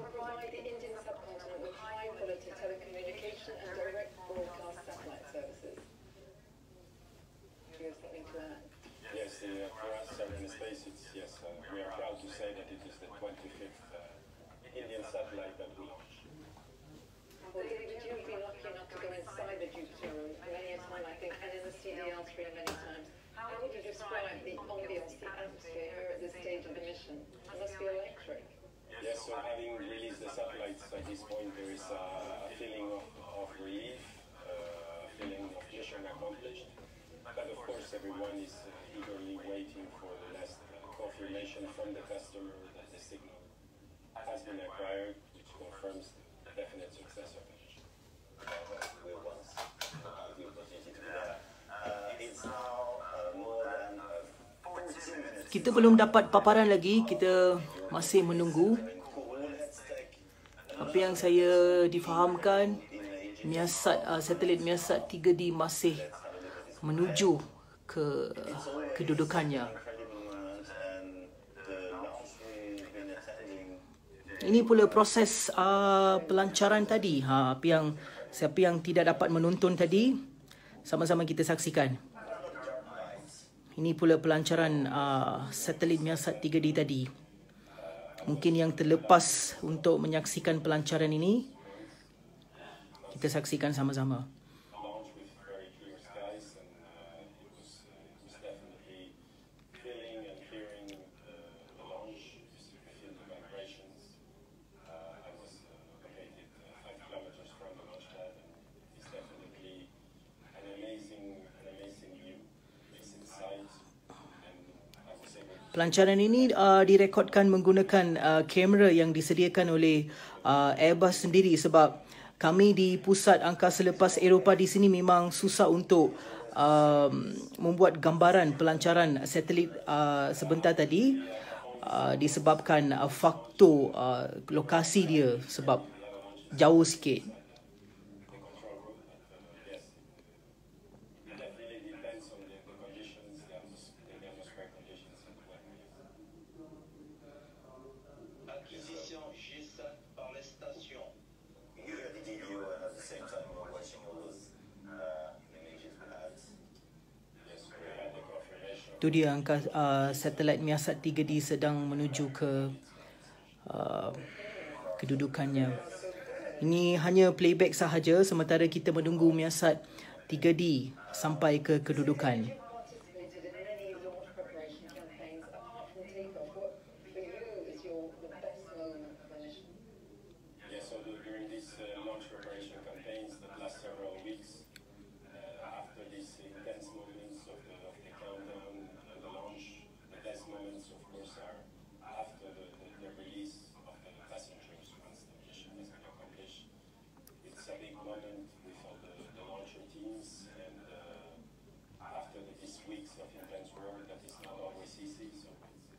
Speaker 3: Yes, for us in Spece, we are proud to say that it is the 25th Indian satellite that we launched.
Speaker 4: Well, David, you've been lucky enough to go inside the Jupiter room many a time, I think, and in the CDR screen many times. How would you describe the ambience, the atmosphere here at this stage of the mission? It must be electric.
Speaker 3: Yes, so having released the satellites at this point, there is a feeling of relief, a feeling of mission accomplished. But of course, everyone is eagerly waiting for the last confirmation from the customer that the signal has been acquired, which confirms the definite success of the mission.
Speaker 2: We once the opportunity to do that. It's now more than 14 minutes.
Speaker 1: Kita belum dapat paparan lagi, kita masih menunggu. Apa yang saya difahamkan, satelit MEASAT-3d masih menuju ke kedudukannya. Ini pula proses pelancaran tadi. Siapa yang tidak dapat menonton tadi, sama-sama kita saksikan. Ini pula pelancaran satelit MEASAT-3d tadi. Mungkin yang terlepas untuk menyaksikan pelancaran ini, kita saksikan sama-sama. Pelancaran ini direkodkan menggunakan kamera yang disediakan oleh Airbus sendiri, sebab kami di pusat angkasa lepas Eropah di sini memang susah untuk membuat gambaran pelancaran satelit sebentar tadi, disebabkan faktor lokasi dia, sebab jauh sikit.
Speaker 2: You heard the DU at the same time.
Speaker 1: Itu dia satelit MEASAT-3d sedang menuju ke kedudukannya. Ini hanya playback sahaja sementara kita menunggu MEASAT-3d sampai ke kedudukan.
Speaker 4: Participated in many launch preparation campaigns. Apart from takeoff, what for you is the best moment of the mission?
Speaker 3: Yeah, so during these launch preparation campaigns that last several weeks, after these intense moments of the countdown and the launch, the best moments, of course, are after the release of the passengers once the mission has been accomplished. It's a big moment with all the launcher teams, and after these weeks of intense work that is not always easy, so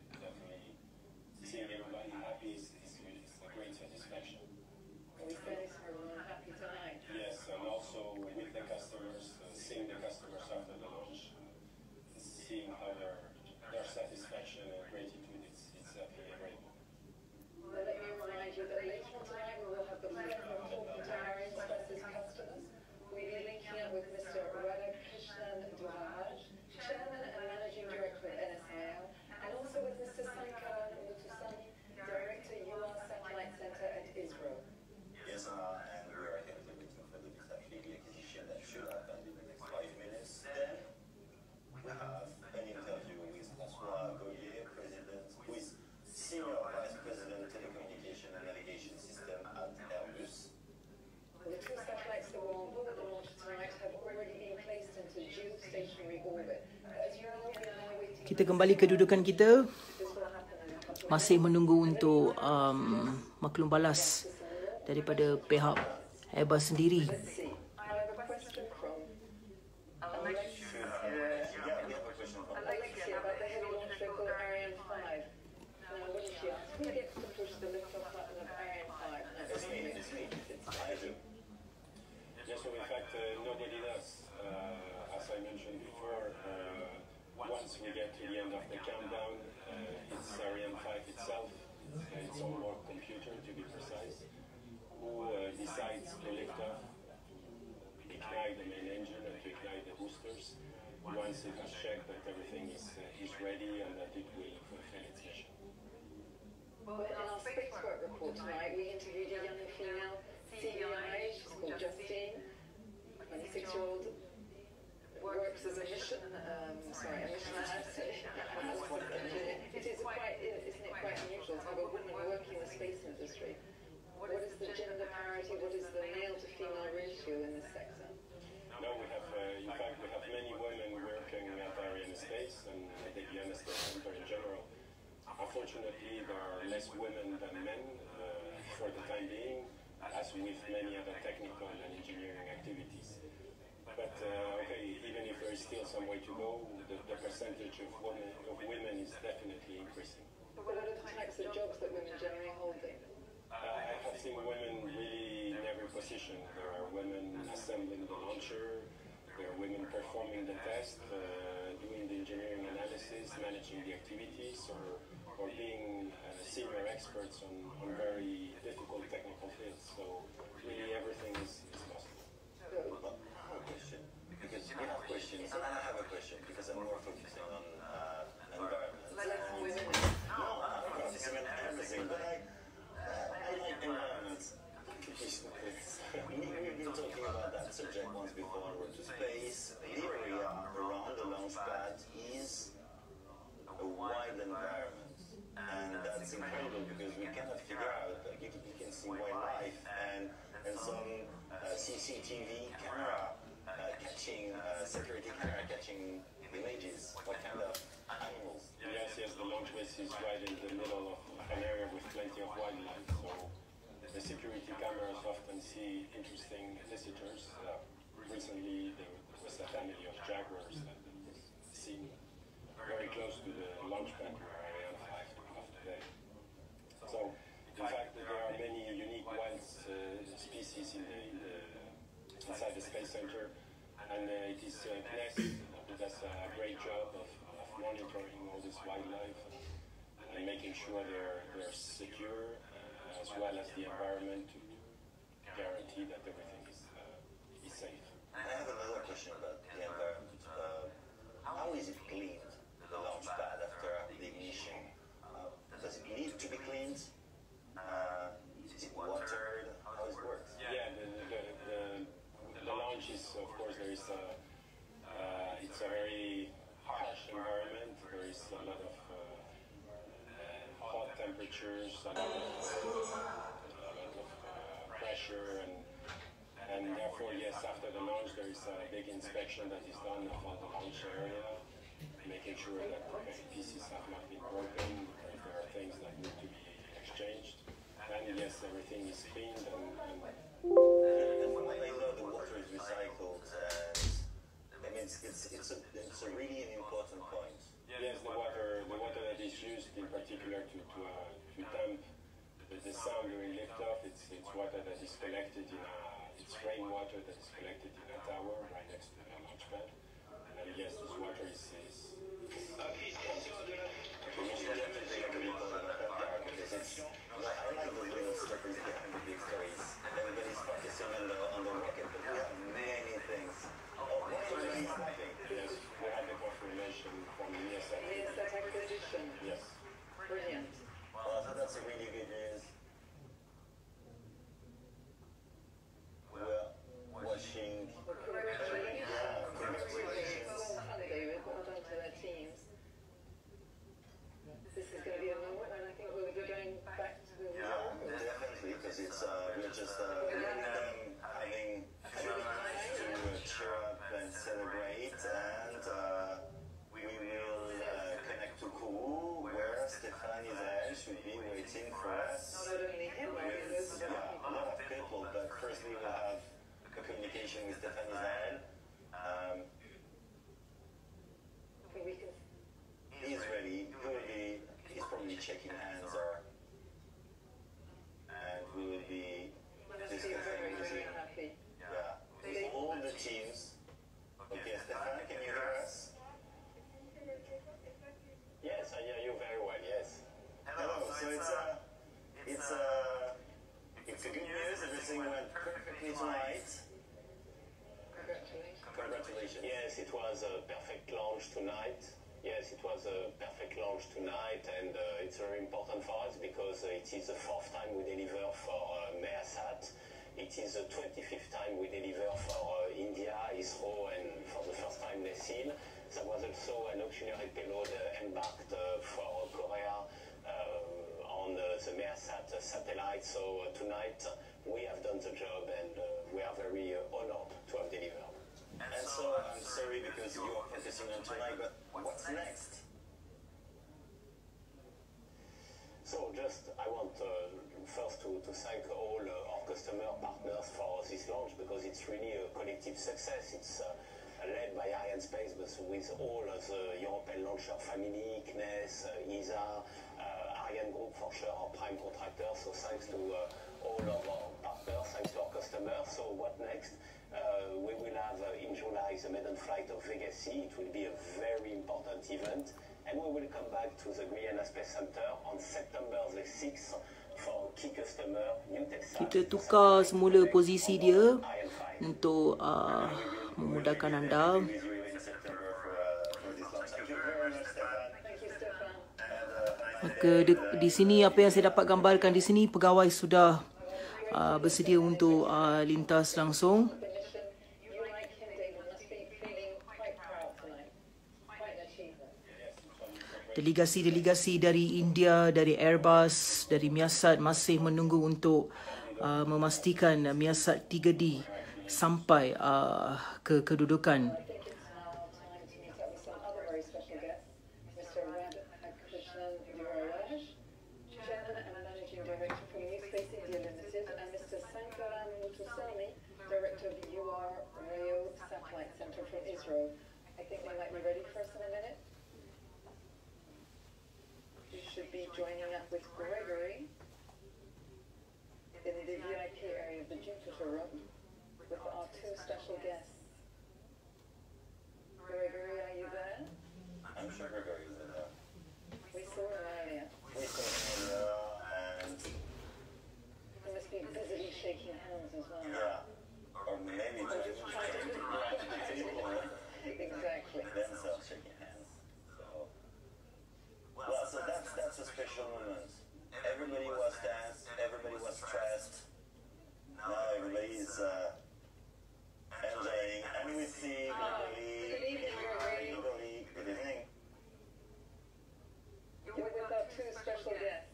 Speaker 3: it's definitely seeing everybody happy is a great satisfaction.
Speaker 4: Are we fairly happy tonight?
Speaker 3: Yes, and also with the customers, seeing the customers after the launch, seeing how their satisfaction and gratitude, it's definitely a great moment.
Speaker 4: Well, let me remind you that later on tonight we will have the pleasure of talking to our Spece's customers. We'll be linking up with Mr. Ihsan, Chairman and Managing Director of NSIL, and also with Mr. Pelancaran, Director, UR Satellite Center at Israel.
Speaker 2: Yes, and we are here waiting for the MEASAT-3d acquisition that should happen in the next 5 minutes. Then we have an interview with President, who is Senior Vice President Telecommunication and Navigation System at Airbus.
Speaker 4: The two satellites that were on board at the launch tonight have already been placed into geostationary orbit. As you know, we are now waiting.
Speaker 1: Kita kembali kedudukan kita.
Speaker 4: This will happen in a couple of
Speaker 1: Masih menunggu untuk maklum balas daripada pihak Airbus sendiri.
Speaker 4: Let's see. I have a question from Alexia about the heavy launch vehicle Ariane 5. Now, what did she ask? Who gets to push the lift-off button of Ariane 5? No,
Speaker 2: It's me. I do.
Speaker 3: Yes, so in fact, nobody does. As I mentioned before, once we get to the end of the countdown, it's Ariane 5 itself, its onboard computer to be precise, who decides to lift off, to ignite the main engine and to ignite the boosters, once it has checked that everything is ready and that it will fulfill its mission.
Speaker 4: Well, in our space work report tonight, we interviewed a young female CVI. She's called Justine, 26-year-old, works as a mission, It is quite, isn't it quite unusual to have a woman working in the space industry? What is the gender parity? What is the male to female ratio in this sector?
Speaker 3: No, we have, in fact, we have many women working at Ariane Space and at the Guiana Space Center in general. Unfortunately, there are less women than men for the time being, as with many other technical and engineering activities. But okay, even if there is still some way to go, the percentage of women is definitely increasing.
Speaker 4: But what are the types of jobs that women generally hold in?
Speaker 3: I have seen women really in every position. There are women assembling the launcher, there are women performing the test, doing the engineering analysis, managing the activities, or being senior experts on very difficult technical fields. So really everything is possible.
Speaker 2: But I have a question, because we have questions, and I have a question, because I'm more focusing on environment.
Speaker 4: Let's women.
Speaker 2: No, I'm focusing on everything, but I like environments. We've been talking about that subject once before. We're to space. The area around the launch pad is a wild environment, and that's incredible because we cannot figure out. Like you can see wildlife and some CCTV camera catching security camera catching images. What kind of animals?
Speaker 3: Yes, the launch base is right in the middle of an area with plenty of wildlife, so the security cameras often see interesting visitors. Recently, there was a family of jaguars that was seen very close to the launch pad where Ariane 5 took off today. So, in fact, there are many unique wild species inside the Space Center, and it is PNES that does a great job of monitoring all this wildlife and making sure they're secure, as well as the environment to guarantee that everything is safe.
Speaker 2: I have another question about the environment. How is it cleaned, the
Speaker 3: temperatures, a lot of pressure, and therefore, yes, after the launch, there is a big inspection that is done of the launch area, making sure that pieces have not been broken, if there are things that need to be exchanged. And yes, everything is cleaned and
Speaker 2: from what I know, the water is recycled, and I mean, it's a really an important point.
Speaker 3: yes, the water that is used in particular to damp the sound during liftoff, it's water that is collected it's rainwater that is collected in a tower right next to the launch pad. And yes, this water is
Speaker 2: I like the little stories behind the big stories. Everybody's focusing on the rocket, but we have many things. Oh, what is happening?
Speaker 3: yes, we have the confirmation from the MEASAT.
Speaker 4: MEASAT acquisition.
Speaker 3: Yes.
Speaker 4: Brilliant.
Speaker 2: Well, that's a really good news. We're watching.
Speaker 4: Well, congratulations. Well done, David. Well done to their teams. This is going to be a moment when I think we'll be going back to the
Speaker 2: Yeah, definitely, because we're just having to cheer up and celebrate, and we will connect to Kourou, where Stéphane Ihsan should be waiting for us.
Speaker 4: not only him, I mean, there's
Speaker 2: Yeah, a lot of people, but firstly we'll have a communication with Stéphane Ihsan.
Speaker 4: we can
Speaker 2: He's ready. He's probably shaking hands, and we will be
Speaker 4: be
Speaker 2: discussing
Speaker 4: very,
Speaker 2: with
Speaker 4: very
Speaker 2: him.
Speaker 4: happy.
Speaker 2: Yeah, with all the teams. Okay, Stéphane, can you hear us?
Speaker 3: Yes, I hear you very well, yes.
Speaker 2: Hello. So it's a good news. Everything went perfectly tonight.
Speaker 4: Congratulations.
Speaker 3: Congratulations. Yes, it was a perfect launch tonight. Yes, it was a perfect launch tonight, and it's very important for us because it is the 4th time we deliver for MEASAT. It is the 25th time we deliver for India, ISRO, and for the first time Ihsan. There was also an auxiliary payload embarked for Korea on the MEASAT satellite. So tonight we have done the job, and we are very honored to have delivered.
Speaker 2: And so I'm sorry because you are focusing on tonight, but what's next?
Speaker 3: So I want first to thank all our customer partners for this launch, because it's really a collective success. It's led by Arianespace, but with all the European launcher family, CNES, ESA, Ariane Group for sure, our prime contractor. So thanks to all of our partners, thanks to our customers. So what next? We will have in July the maiden flight of Vega C. It will be a very important event, and we will come back to the Guiana Space Center on September the 6th for key customer Eutelsat.
Speaker 1: Kita tukar semula posisi dia untuk memudahkan anda.
Speaker 2: With you in September for this launch. Thank you very much, Stéphane.
Speaker 4: Thank you, Stefan.
Speaker 1: Maka di sini apa yang saya dapat gambarkan di sini, pegawai sudah bersedia untuk lintas langsung.
Speaker 4: The mission, you like him, David, must be feeling quite proud tonight. Quite an achievement.
Speaker 1: Delegasi-delegasi dari India, dari Airbus, dari MEASAT masih menunggu untuk memastikan MEASAT 3d sampai ke kedudukan.
Speaker 4: I think it's now time to meet up with some other very special guests. Mr. Radhakrishnan Duraraj, Chairman and Managing Director from New Space India Limited, and Mr. Pelancaran, Director of the Rayo Satellite Center from Israel. I think they might be ready for us in a minute. You should be joining up with Gregory in the VIP area of the Jupiter room with our 2 special guests. Gregory, are you there?
Speaker 2: I'm sure Gregory is there.
Speaker 4: We saw him earlier.
Speaker 2: We saw him and
Speaker 4: He must be busily shaking hands as well.
Speaker 2: yeah, or maybe just trying to grab the table
Speaker 4: Exactly.
Speaker 2: and then start shaking hands. So that's a special moment. Everybody was tense, everybody was stressed. Now everybody's enjoying, and we see
Speaker 4: Good evening, Gregory.
Speaker 2: Good evening.
Speaker 4: You're with our 2 special guests.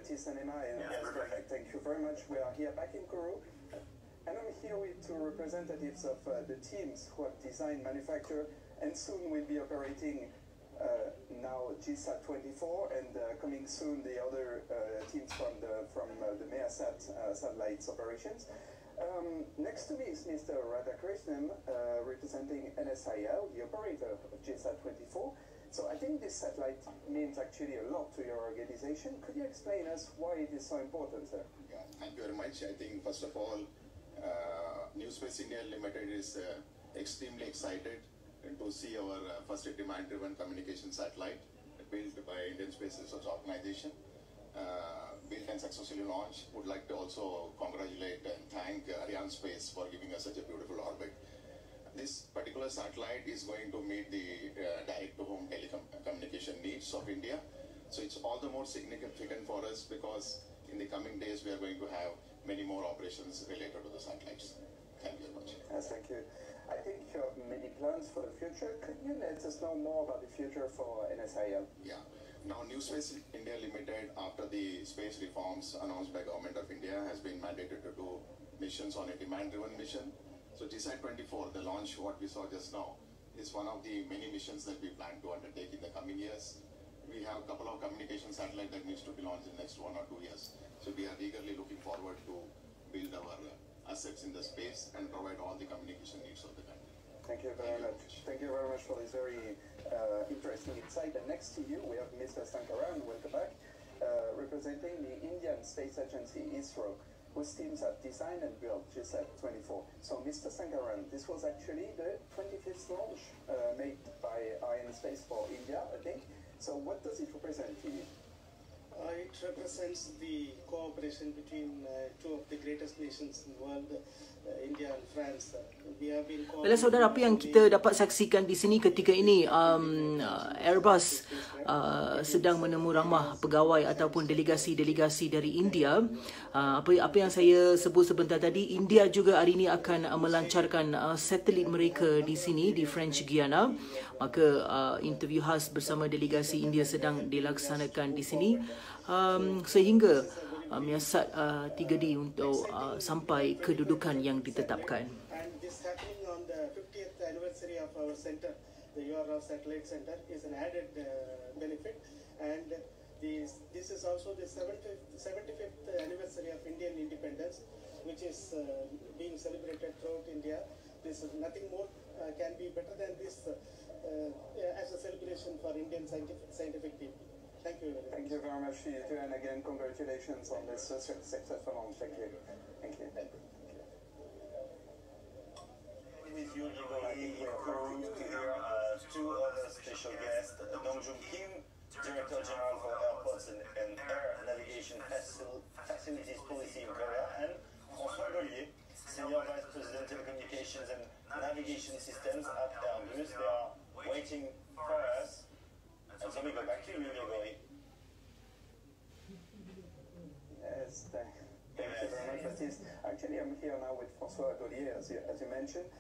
Speaker 7: Baptiste and Emma, and yes, perfect. Thank you very much. We are here back in Kourou, and I'm here with two representatives of the teams who have designed, manufactured, and soon will be operating now GSAT-24, and coming soon the other teams from the MEASAT satellites operations. Next to me is Mr. Radhakrishnan, representing NSIL, the operator of GSAT-24. So I think this satellite means actually a lot to your organization. Could you explain us why it is so important, sir?
Speaker 8: Yeah, thank you very much. I think first of all, New Space India Limited is extremely excited to see our first demand-driven communication satellite built by Indian Space Research Organization. Built and successfully launched. Would like to also congratulate and thank Arianespace for giving us such a beautiful orbit. This particular satellite is going to meet the direct-to-home telecommunication needs of India. So it's all the more significant for us because in the coming days we are going to have many more operations related to the satellites. Thank you very much.
Speaker 7: Yes, thank you. I think you have many plans for the future. Could you let us know more about the future for NSIL?
Speaker 8: Yeah. Now, New Space India Limited, after the space reforms announced by Government of India, has been mandated to do missions on a demand-driven mission. So GSAT-24, the launch what we saw just now, is one of the many missions that we plan to undertake in the coming years. We have a couple of communication satellites that needs to be launched in the next 1 or 2 years. So we are eagerly looking forward to build our assets in the space and provide all the communication needs of the country.
Speaker 7: Thank you very much. Thank you very much for this very interesting insight. And next to you, we have Mr. Pelancaran, welcome back, representing the Indian Space Agency, ISRO, whose teams have designed and built GSAT-24. So, Mr. Pelancaran, this was actually the 25th launch made by Arianespace for India, I think. So, what does it represent to you?
Speaker 9: It represents the cooperation between two of the greatest nations in the world, India and France. We have been
Speaker 1: Baiklah saudara, apa yang kita dapat saksikan di sini ketika ini Airbus sedang menemu ramah pegawai ataupun delegasi-delegasi dari India. Apa yang saya sebut sebentar tadi, India juga hari ini akan melancarkan satelit mereka di sini di French Guiana. Maka interview khas bersama delegasi India sedang dilaksanakan di sini sehingga MEASAT-3d untuk sampai kedudukan yang ditetapkan.
Speaker 9: And this happening on the 50th anniversary of our center, the URL Satellite Center, is an added benefit. And this is also the 75th anniversary of Indian independence, which is being celebrated throughout India. This is nothing more can be better than this as a celebration for Indian scientific people. Thank you very much.
Speaker 7: Thank you very much to you too, and again, congratulations on this successful launch. Thank you. Thank you. Thank you.
Speaker 2: With you, Kourou, to hear two other special guests, Dong Joon Kim, Director General for Airports and Air Navigation Facilities Policy in Korea, and François Gollier, Senior Vice President Telecommunications and Navigation Systems at Airbus. They are waiting for us. And so we go back to you, Grégory.
Speaker 7: Yes, thank you very much, Baptiste. Actually, I'm here now with François Gollier, as you mentioned.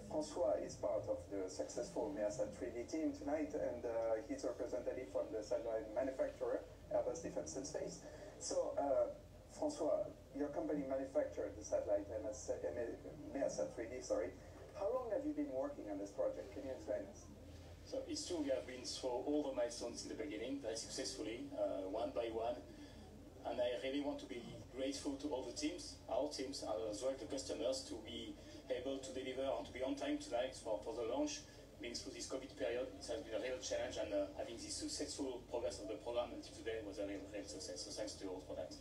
Speaker 7: François is part of the successful MEASAT-3d team tonight, and he's a representative from the satellite manufacturer, Airbus Defence and Space. So, François, your company manufactured the satellite MEASAT-3d, sorry. How long have you been working on this project? Can you explain us?
Speaker 10: So it's true, we have been through all the milestones in the beginning, very successfully, one by one. And I really want to be grateful to all the teams, our teams, as well as the customers, to be able to deliver and to be on time tonight for the launch. Being through this COVID period, it has been a real challenge, and having this successful progress of the program until today was a real success. So thanks to you all for that.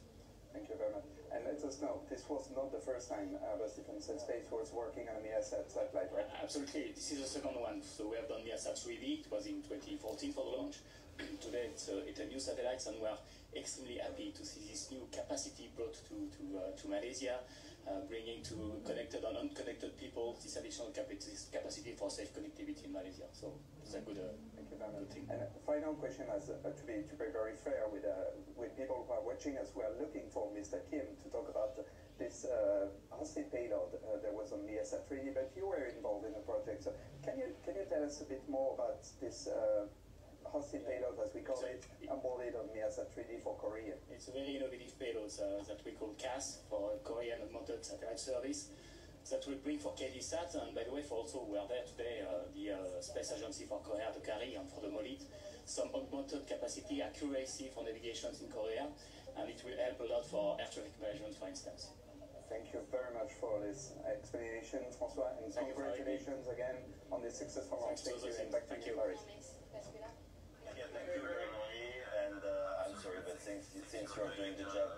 Speaker 7: Thank you very much. And let us know, this was not the first time Airbus Defence and Space was working on a MEASAT satellite, right?
Speaker 10: Absolutely. This is the second one. So we have done MEASAT-3d. It was in 2014 for the launch. Today it's a new satellite, and we are extremely happy to see this new capacity brought to Malaysia, bringing to connected and unconnected people this additional capacity for safe connectivity in Malaysia. So it's a good thing.
Speaker 7: And final question, as to be very fair with people who are watching us, we are looking for Mr. Kim to talk about this hosted payload that was on MEASAT-3d, but you were involved in the project. So can you tell us a bit more about this
Speaker 11: hosted payload, as we call it, onboarded on MEASAT-3d for Korea.
Speaker 10: It's a very innovative payload that we call CAS for Korean Unmanned Satellite Service that will bring for KDSAT, and by the way, for also we are there today, the Space Agency for Korea, the KARI, and for the MOLIT, some augmented capacity, accuracy for navigations in Korea, and it will help a lot for air traffic management, for instance.
Speaker 11: Thank you very much for this explanation, François, and congratulations again on this successful launch. Thank you, and back to you, Paris.
Speaker 2: Yeah, thank you very much, and I'm sorry, but since you're doing the job